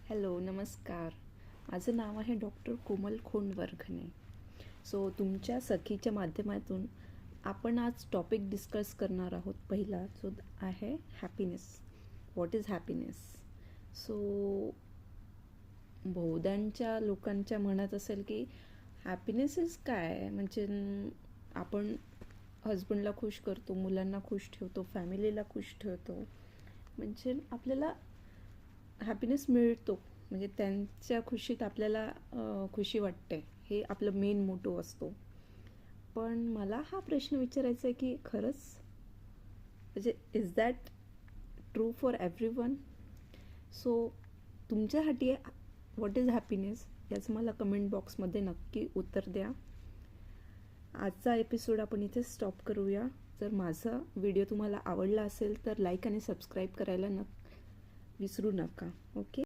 Hello नमस्कार. माझं नाव आहे डॉक्टर कोमल खोंडवर्धने. सो तुमच्या सखीच्या माध्यमातून आपण आज टॉपिक डिस्कस करणार आहोत. पहिला जो आहे happiness. What is happiness? So बहुधांच्या लोकांच्या मनात असेल की हॅपीनेस इज काय, म्हणजे आपण हजबंडला खुश करतो, मुलांना खुश ठेवतो, फॅमिलीला खुश ठेवतो, म्हणजे आपल्याला हॅपीनेस मिळतो, म्हणजे त्यांच्या खुशीत आपल्याला खुशी वाटते, हे आपलं मेन मोटो असतो. पण मला हा प्रश्न विचारायचा आहे की खरंच म्हणजे is that true for every one? So तुमच्यासाठी व्हॉट इज हॅपीनेस याचं मला कमेंट बॉक्समध्ये नक्की उत्तर द्या. आजचा एपिसोड आपण इथे स्टॉप करूया. जर माझा व्हिडिओ तुम्हाला आवडला असेल तर लाईक आणि सबस्क्राईब करायला विसरू नका. ओके.